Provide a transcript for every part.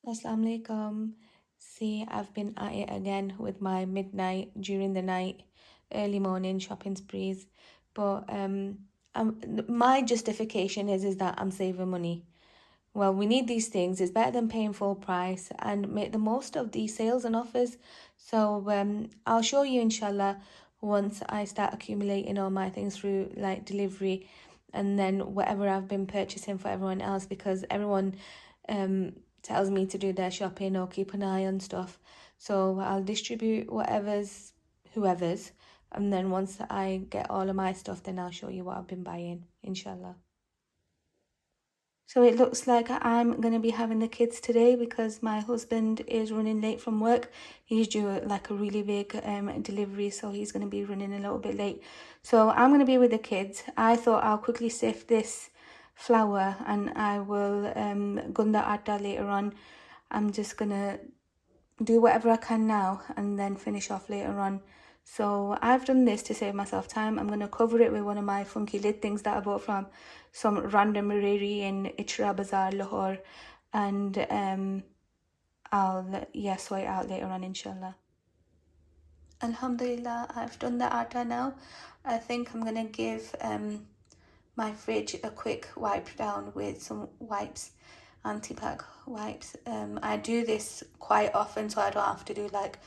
Assalamu alaikum. See, I've been at it again with my midnight, during the night, early morning shopping sprees. But my justification is that I'm saving money. Well, we need these things. It's better than paying full price and make the most of these sales and offers. So I'll show you, inshallah, once I start accumulating all my things through like delivery, and then whatever I've been purchasing for everyone else, because everyone tells me to do their shopping or keep an eye on stuff. So I'll distribute whoever's, and then once I get all of my stuff, then I'll show you what I've been buying, inshallah. So it looks like I'm going to be having the kids today because my husband is running late from work. He's due like a really big delivery, so he's going to be running a little bit late. So I'm going to be with the kids. I thought I'll quickly sift this flour and I will gunda atta later on. I'm just going to do whatever I can now and then finish off later on. So I've done this to save myself time. I'm going to cover it with one of my funky lid things that I bought from some random Mariri in Ichra Bazaar, Lahore. And I'll sort it out later on, inshallah. Alhamdulillah, I've done the atta now. I think I'm going to give my fridge a quick wipe down with some wipes, anti-pack wipes. I do this quite often, so I don't have to do like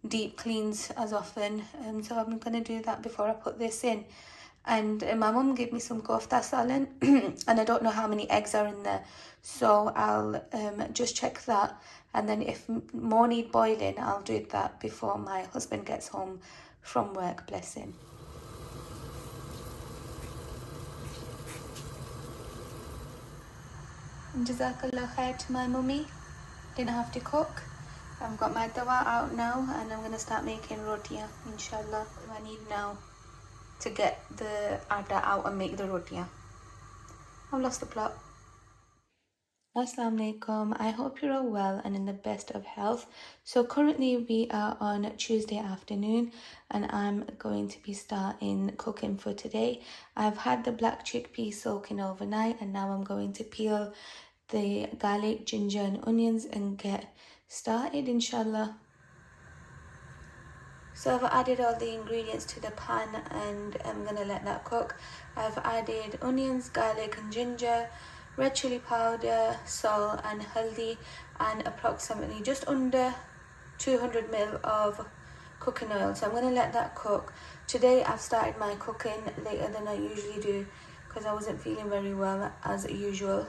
deep cleans as often. So I'm gonna do that before I put this in. And my mum gave me some kofta salan, and I don't know how many eggs are in there, so I'll just check that. And then if more need boiling, I'll do that before my husband gets home from work, bless him. Jazakallah khair to my mummy. Didn't have to cook. I've got my dawa out now and I'm going to start making rotiya, inshallah. I need now to get the atta out and make the rotiya. I've lost the plot. Assalamu alaikum. I hope you're all well and in the best of health. So currently we are on Tuesday afternoon and I'm going to be starting cooking for today. I've had the black chickpeas soaking overnight and now I'm going to peel the garlic, ginger and onions and get started, inshallah. So I've added all the ingredients to the pan and I'm going to let that cook. I've added onions, garlic and ginger, red chili powder, salt and haldi, and approximately just under 200 ml of cooking oil. So I'm going to let that cook. Today I've started my cooking later than I usually do because I wasn't feeling very well as usual.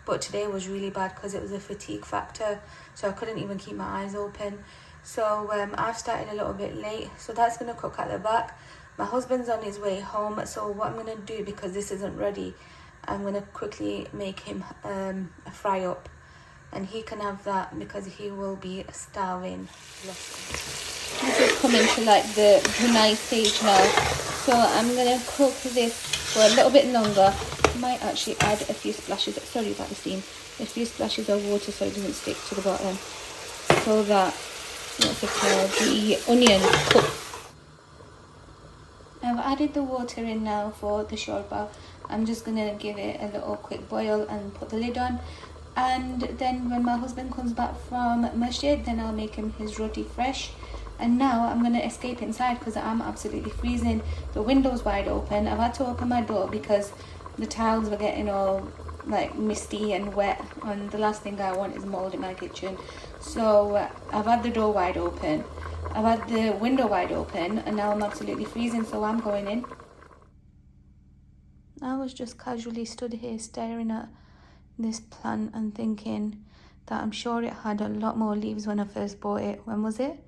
But today was really bad because it was a fatigue factor, so I couldn't even keep my eyes open. So I've started a little bit late, so that's going to cook at the back. My husband's on his way home, so what I'm going to do, because this isn't ready, I'm going to quickly make him a fry up, and he can have that because he will be starving. This is coming to like the nice stage now, so I'm going to cook this for a little bit longer. I might actually add a few splashes, sorry about the steam, a few splashes of water so it doesn't stick to the bottom, so that the onion cook. I've added the water in now for the shorba. I'm just going to give it a little quick boil and put the lid on. And then when my husband comes back from masjid, then I'll make him his roti fresh. And now I'm going to escape inside because I'm absolutely freezing. The window's wide open. I've had to open my door because the tiles were getting all like misty and wet, and the last thing I want is mold in my kitchen. So I've had the door wide open, I've had the window wide open, and now I'm absolutely freezing, so I'm going in. I was just casually stood here staring at this plant and thinking that I'm sure it had a lot more leaves when I first bought it. When was it?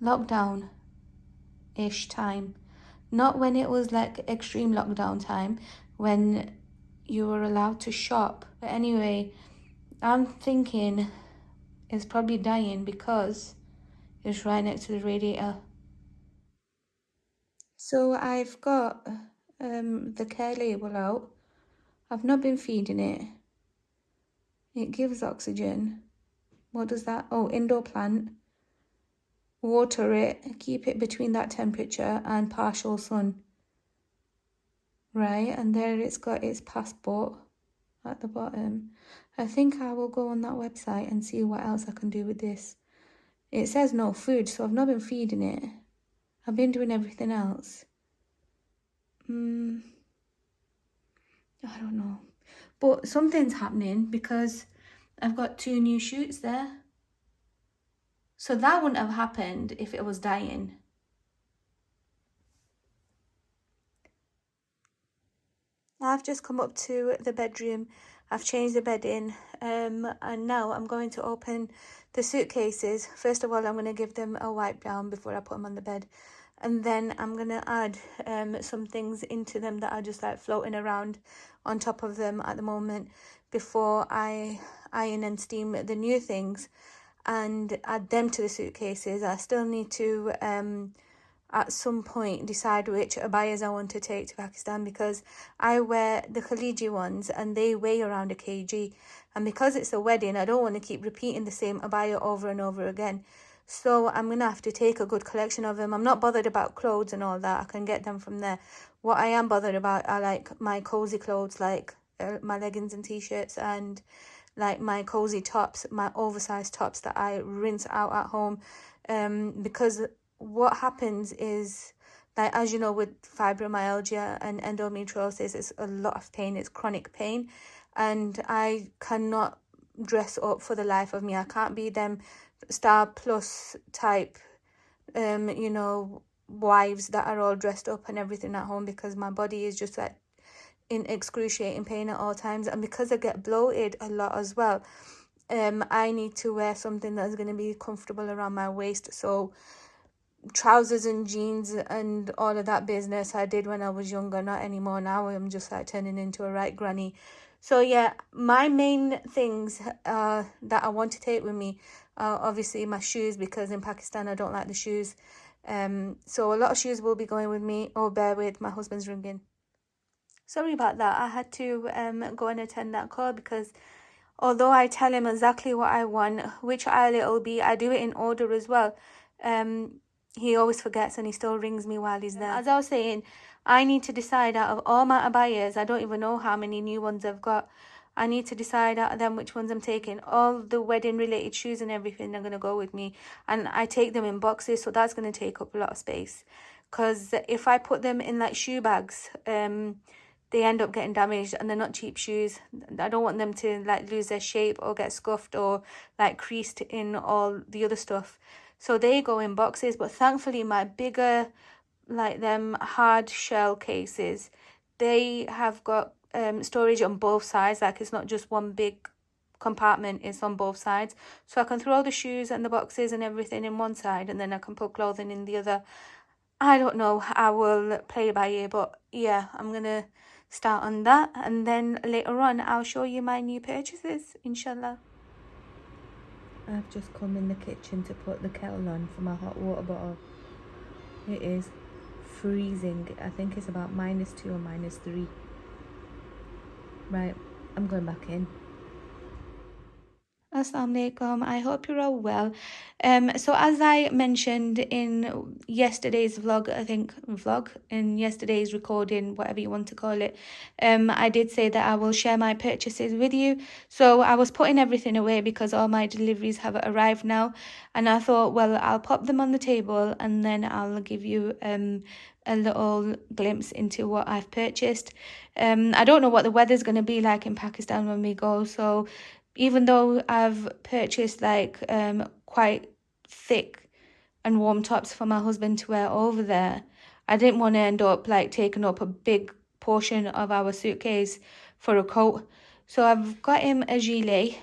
Lockdown-ish time. Not when it was like extreme lockdown time, when you were allowed to shop. But anyway, I'm thinking it's probably dying because it's right next to the radiator. So I've got the care label out. I've not been feeding it. It gives oxygen. What does that? Oh, indoor plant. Water it, keep it between that temperature and partial sun. Right, and there it's got its passport. at the bottom. I think I will go on that website and see what else I can do with this. It says no food, so I've not been feeding it. I've been doing everything else. I don't know. But something's happening because I've got 2 new shoots there. So that wouldn't have happened if it was dying. I've just come up to the bedroom. I've changed the bedding, and now I'm going to open the suitcases. First of all, I'm going to give them a wipe down before I put them on the bed. And then I'm going to add some things into them that are just like floating around on top of them at the moment before I iron and steam the new things and add them to the suitcases. I still need to at some point decide which abayas I want to take to Pakistan, because I wear the Khaliji ones and they weigh around a kg, and because it's a wedding I don't want to keep repeating the same abaya over and over again. So I'm gonna have to take a good collection of them. I'm not bothered about clothes and all that, I can get them from there. What I am bothered about are like my cozy clothes, like my leggings and t-shirts, and like my cozy tops, my oversized tops that I rinse out at home, because what happens is, like, as you know, with fibromyalgia and endometriosis, it's a lot of pain, it's chronic pain, and I cannot dress up for the life of me. I can't be them Star Plus type wives that are all dressed up and everything at home, because my body is just like in excruciating pain at all times. And because I get bloated a lot as well, I need to wear something that's going to be comfortable around my waist. So trousers and jeans and all of that business I did when I was younger, not anymore. Now I'm just like turning into a right granny. So yeah, my main things that I want to take with me are obviously my shoes, because in Pakistan I don't like the shoes. So a lot of shoes will be going with me. Oh, bear with, my husband's ringing. Sorry about that. I had to go and attend that call, because although I tell him exactly what I want, which aisle it'll be, I do it in order as well. He always forgets and he still rings me while he's there. As I was saying, I need to decide out of all my abayas, I don't even know how many new ones I've got. I need to decide out of them which ones I'm taking. All the wedding related shoes and everything are going to go with me. And I take them in boxes, so that's going to take up a lot of space. Because if I put them in like shoe bags, they end up getting damaged, and they're not cheap shoes. I don't want them to like lose their shape or get scuffed or like creased in all the other stuff. So they go in boxes. But thankfully my bigger, like them hard shell cases, they have got storage on both sides. Like it's not just one big compartment, it's on both sides. So I can throw the shoes and the boxes and everything in one side, and then I can put clothing in the other. I don't know, I will play it by ear, but yeah, I'm gonna start on that, and then later on I'll show you my new purchases, inshallah. I've just come in the kitchen to put the kettle on for my hot water bottle. It is freezing. I think it's about -2 or -3. Right, I'm going back in. Assalamu alaikum. I hope you're all well. So as I mentioned in yesterday's vlog, in yesterday's recording, whatever you want to call it, I did say that I will share my purchases with you. So I was putting everything away because all my deliveries have arrived now, and I thought, well, I'll pop them on the table and then I'll give you a little glimpse into what I've purchased. I don't know what the weather's going to be like in Pakistan when we go, so even though I've purchased like quite thick and warm tops for my husband to wear over there, I didn't want to end up like taking up a big portion of our suitcase for a coat. So I've got him a gilet,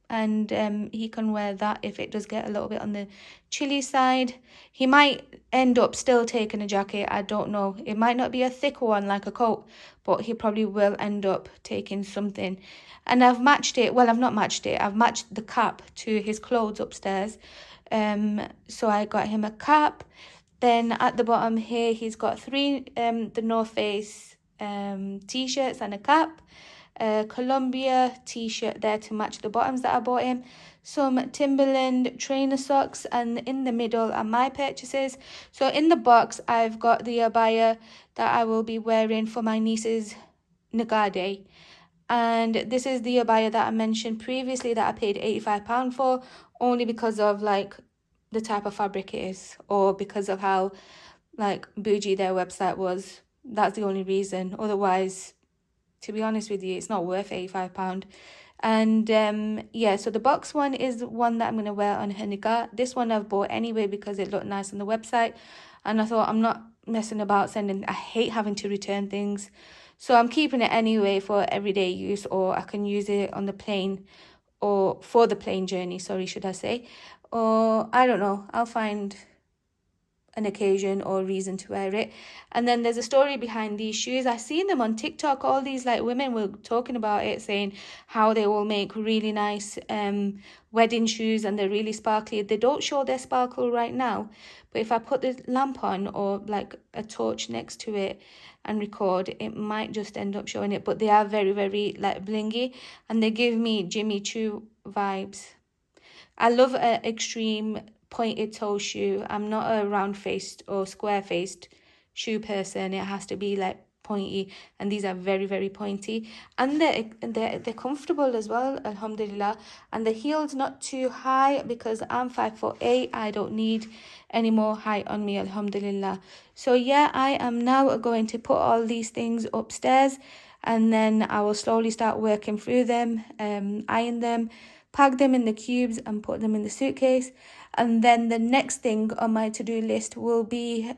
and he can wear that if it does get a little bit on the chilly side. He might end up still taking a jacket, I don't know. It might not be a thicker one like a coat, but he probably will end up taking something. And I've matched it, well, I've not matched it, I've matched the cap to his clothes upstairs. So I got him a cap. Then at the bottom here, he's got 3 the North Face t-shirts and a cap. Columbia t-shirt there to match the bottoms that I bought him, some Timberland trainer socks, and in the middle are my purchases. So in the box I've got the abaya that I will be wearing for my niece's nikah day, And this is the abaya that I mentioned previously that I paid £85 for, only because of like the type of fabric it is, or because of how like bougie their website was. That's the only reason. Otherwise, to be honest with you, it's not worth £85. And yeah, so the box one is one that I'm going to wear on her nikah. This one I've bought anyway because it looked nice on the website, and I thought I'm not messing about sending. I hate having to return things, so I'm keeping it anyway for everyday use, or I can use it on the plane, or for the plane journey, sorry, should I say. Or I don't know, I'll find an occasion or reason to wear it. And then there's a story behind these shoes. I seen them on TikTok. All these like women were talking about it, saying how they will make really nice wedding shoes, and they're really sparkly. They don't show their sparkle right now, but if I put the lamp on or like a torch next to it and record, it might just end up showing it. But they are very, very like blingy, and they give me Jimmy Choo vibes. I love an extreme pointed toe shoe. I'm not a round faced or square faced shoe person. It has to be like pointy, and these are very, very pointy, and they're comfortable as well, alhamdulillah. And the heel's not too high because I'm 5'8". I don't need any more height on me, alhamdulillah. So yeah, I am now going to put all these things upstairs, and then I will slowly start working through them, iron them, pack them in the cubes and put them in the suitcase. And then the next thing on my to-do list will be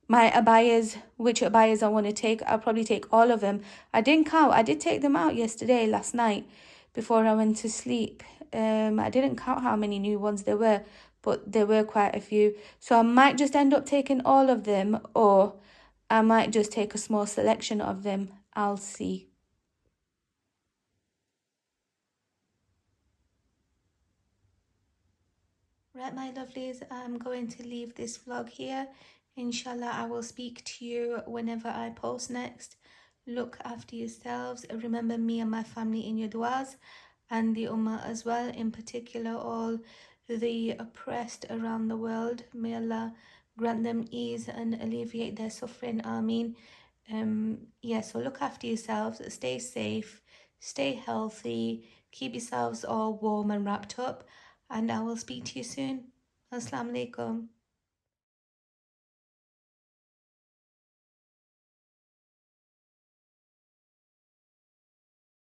my abayas, which abayas I want to take. I'll probably take all of them. I didn't count. I did take them out last night before I went to sleep. I didn't count how many new ones there were, but there were quite a few. So I might just end up taking all of them, or I might just take a small selection of them. I'll see. Right, my lovelies, I'm going to leave this vlog here. Inshallah, I will speak to you whenever I post next. Look after yourselves. Remember me and my family in your duas, and the Ummah as well, in particular all the oppressed around the world. May Allah grant them ease and alleviate their suffering. Ameen. Yeah, so look after yourselves. Stay safe. Stay healthy. Keep yourselves all warm and wrapped up, and I will speak to you soon. Assalamu alaikum.